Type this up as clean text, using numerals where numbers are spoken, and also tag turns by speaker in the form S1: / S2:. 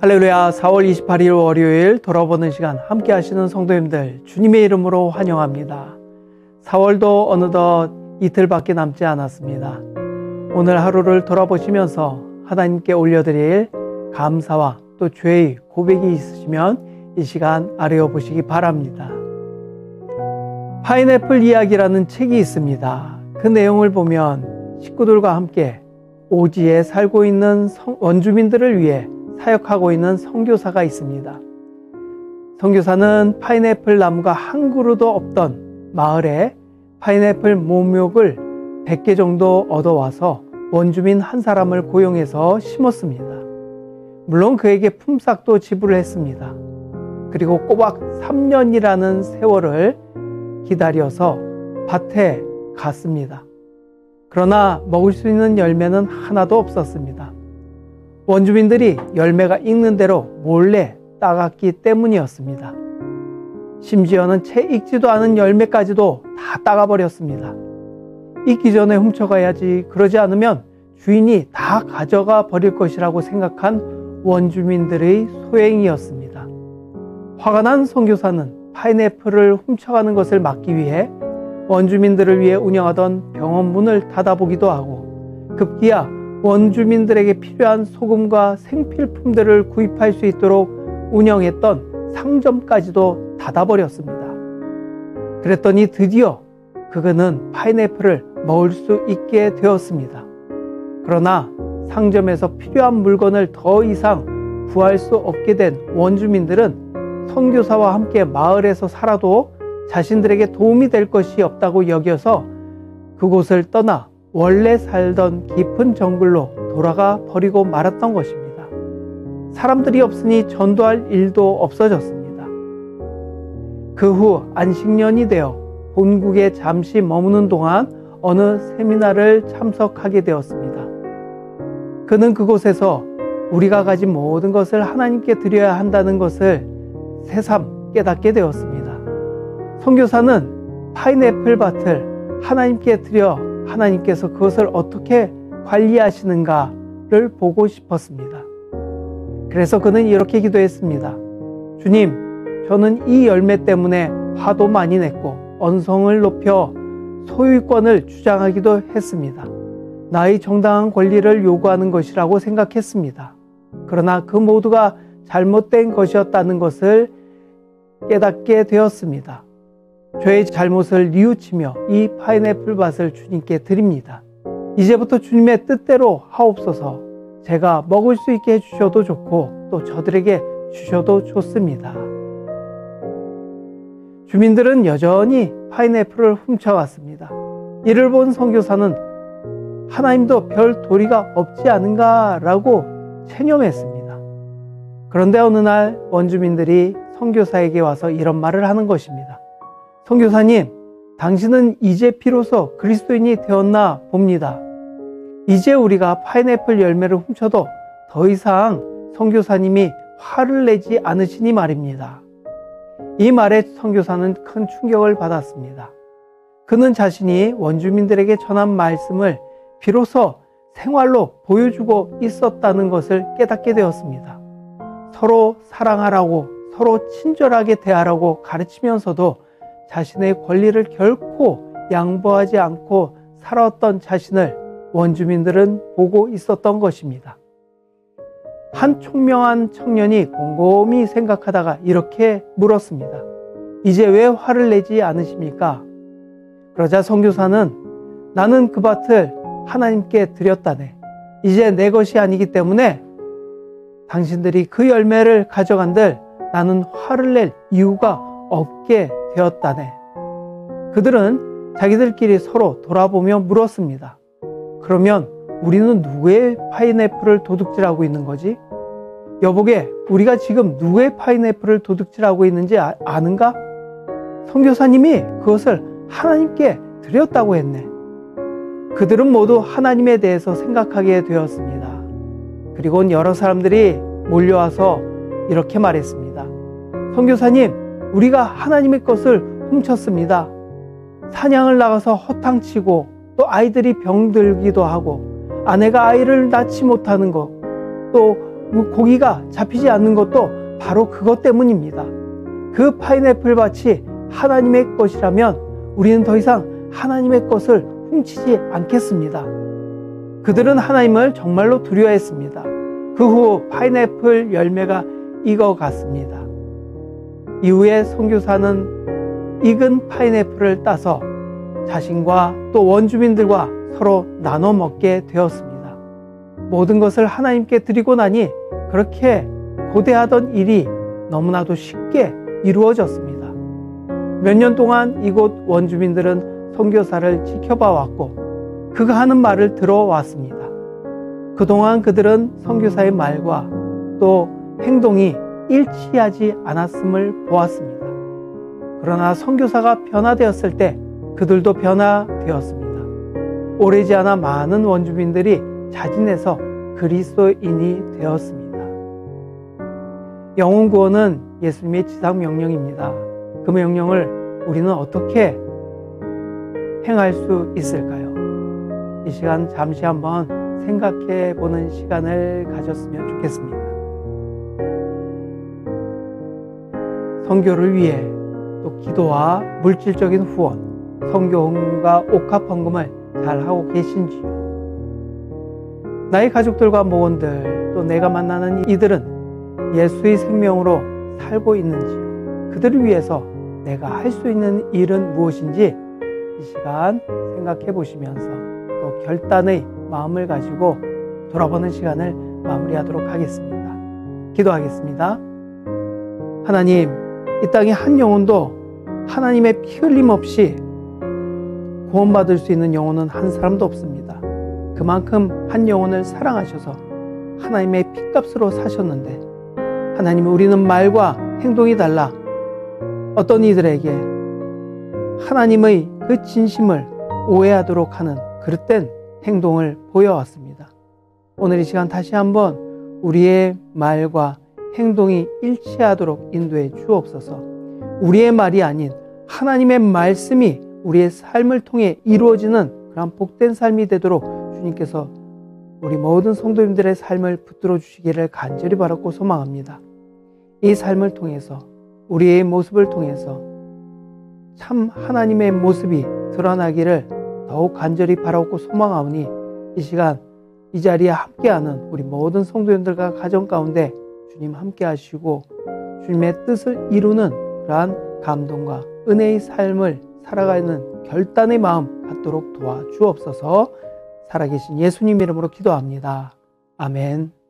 S1: 할렐루야. 4월 28일 월요일 돌아보는 시간 함께 하시는 성도님들 주님의 이름으로 환영합니다. 4월도 어느덧 이틀밖에 남지 않았습니다. 오늘 하루를 돌아보시면서 하나님께 올려드릴 감사와 또 죄의 고백이 있으시면 이 시간 아뢰어 보시기 바랍니다. 파인애플 이야기라는 책이 있습니다. 그 내용을 보면 식구들과 함께 오지에 살고 있는 원주민들을 위해 사역하고 있는 선교사가 있습니다. 선교사는 파인애플 나무가 한 그루도 없던 마을에 파인애플 모묘를 100개 정도 얻어와서 원주민 한 사람을 고용해서 심었습니다. 물론 그에게 품삯도 지불했습니다. 그리고 꼬박 3년이라는 세월을 기다려서 밭에 갔습니다. 그러나 먹을 수 있는 열매는 하나도 없었습니다. 원주민들이 열매가 익는 대로 몰래 따갔기 때문이었습니다. 심지어는 채 익지도 않은 열매까지도 다 따가버렸습니다. 익기 전에 훔쳐가야지, 그러지 않으면 주인이 다 가져가 버릴 것이라고 생각한 원주민들의 소행이었습니다. 화가 난 선교사는 파인애플을 훔쳐가는 것을 막기 위해 원주민들을 위해 운영하던 병원 문을 닫아보기도 하고 급기야 원주민들에게 필요한 소금과 생필품들을 구입할 수 있도록 운영했던 상점까지도 닫아버렸습니다. 그랬더니 드디어 그는 파인애플을 먹을 수 있게 되었습니다. 그러나 상점에서 필요한 물건을 더 이상 구할 수 없게 된 원주민들은 선교사와 함께 마을에서 살아도 자신들에게 도움이 될 것이 없다고 여겨서 그곳을 떠나 원래 살던 깊은 정글로 돌아가 버리고 말았던 것입니다. 사람들이 없으니 전도할 일도 없어졌습니다. 그 후 안식년이 되어 본국에 잠시 머무는 동안 어느 세미나를 참석하게 되었습니다. 그는 그곳에서 우리가 가진 모든 것을 하나님께 드려야 한다는 것을 새삼 깨닫게 되었습니다. 선교사는 파인애플 밭을 하나님께 드려 하나님께서 그것을 어떻게 관리하시는가를 보고 싶었습니다. 그래서 그는 이렇게 기도했습니다. 주님, 저는 이 열매 때문에 화도 많이 냈고 언성을 높여 소유권을 주장하기도 했습니다. 나의 정당한 권리를 요구하는 것이라고 생각했습니다. 그러나 그 모두가 잘못된 것이었다는 것을 깨닫게 되었습니다. 저의 잘못을 뉘우치며 이 파인애플 밭을 주님께 드립니다. 이제부터 주님의 뜻대로 하옵소서. 제가 먹을 수 있게 해주셔도 좋고 또 저들에게 주셔도 좋습니다. 주민들은 여전히 파인애플을 훔쳐갔습니다. 이를 본 선교사는 하나님도 별 도리가 없지 않은가라고 체념했습니다. 그런데 어느 날 원주민들이 선교사에게 와서 이런 말을 하는 것입니다. 선교사님, 당신은 이제 비로소 그리스도인이 되었나 봅니다. 이제 우리가 파인애플 열매를 훔쳐도 더 이상 선교사님이 화를 내지 않으시니 말입니다. 이 말에 선교사는 큰 충격을 받았습니다. 그는 자신이 원주민들에게 전한 말씀을 비로소 생활로 보여주고 있었다는 것을 깨닫게 되었습니다. 서로 사랑하라고, 서로 친절하게 대하라고 가르치면서도 자신의 권리를 결코 양보하지 않고 살아왔던 자신을 원주민들은 보고 있었던 것입니다. 한 총명한 청년이 곰곰이 생각하다가 이렇게 물었습니다. 이제 왜 화를 내지 않으십니까? 그러자 선교사는 나는 그 밭을 하나님께 드렸다네. 이제 내 것이 아니기 때문에 당신들이 그 열매를 가져간들 나는 화를 낼 이유가 없게 되었다네. 그들은 자기들끼리 서로 돌아보며 물었습니다. 그러면 우리는 누구의 파인애플을 도둑질하고 있는 거지? 여보게, 우리가 지금 누구의 파인애플을 도둑질하고 있는지 아는가? 선교사님이 그것을 하나님께 드렸다고 했네. 그들은 모두 하나님에 대해서 생각하게 되었습니다. 그리고 여러 사람들이 몰려와서 이렇게 말했습니다. 선교사님, 우리가 하나님의 것을 훔쳤습니다. 사냥을 나가서 허탕치고 또 아이들이 병들기도 하고 아내가 아이를 낳지 못하는 것, 또 고기가 잡히지 않는 것도 바로 그것 때문입니다. 그 파인애플 밭이 하나님의 것이라면 우리는 더 이상 하나님의 것을 훔치지 않겠습니다. 그들은 하나님을 정말로 두려워했습니다. 그 후 파인애플 열매가 익어갔습니다. 이후에 선교사는 익은 파인애플을 따서 자신과 또 원주민들과 서로 나눠 먹게 되었습니다. 모든 것을 하나님께 드리고 나니 그렇게 고대하던 일이 너무나도 쉽게 이루어졌습니다. 몇 년 동안 이곳 원주민들은 선교사를 지켜봐 왔고 그가 하는 말을 들어왔습니다. 그동안 그들은 선교사의 말과 또 행동이 일치하지 않았음을 보았습니다. 그러나 선교사가 변화되었을 때 그들도 변화되었습니다. 오래지 않아 많은 원주민들이 자진해서 그리스도인이 되었습니다. 영혼 구원은 예수님의 지상 명령입니다. 그 명령을 우리는 어떻게 행할 수 있을까요? 이 시간 잠시 한번 생각해 보는 시간을 가졌으면 좋겠습니다. 선교를 위해 또 기도와 물질적인 후원, 선교훈과 옥합헌금을 잘 하고 계신지요? 나의 가족들과 모원들 또 내가 만나는 이들은 예수의 생명으로 살고 있는지요? 그들을 위해서 내가 할 수 있는 일은 무엇인지 이 시간 생각해 보시면서 또 결단의 마음을 가지고 돌아보는 시간을 마무리하도록 하겠습니다. 기도하겠습니다. 하나님, 이 땅에 한 영혼도 하나님의 피 흘림 없이 구원받을 수 있는 영혼은 한 사람도 없습니다. 그만큼 한 영혼을 사랑하셔서 하나님의 핏값으로 사셨는데 하나님, 우리는 말과 행동이 달라 어떤 이들에게 하나님의 그 진심을 오해하도록 하는 그릇된 행동을 보여왔습니다. 오늘 이 시간 다시 한번 우리의 말과 행동이 일치하도록 인도해 주옵소서. 우리의 말이 아닌 하나님의 말씀이 우리의 삶을 통해 이루어지는 그런 복된 삶이 되도록 주님께서 우리 모든 성도님들의 삶을 붙들어 주시기를 간절히 바라고 소망합니다. 이 삶을 통해서 우리의 모습을 통해서 참 하나님의 모습이 드러나기를 더욱 간절히 바라고 소망하오니 이 시간 이 자리에 함께하는 우리 모든 성도님들과 가정 가운데 주님 함께 하시고 주님의 뜻을 이루는 그러한 감동과 은혜의 삶을 살아가는 결단의 마음 갖도록 도와주옵소서. 살아계신 예수님 이름으로 기도합니다. 아멘.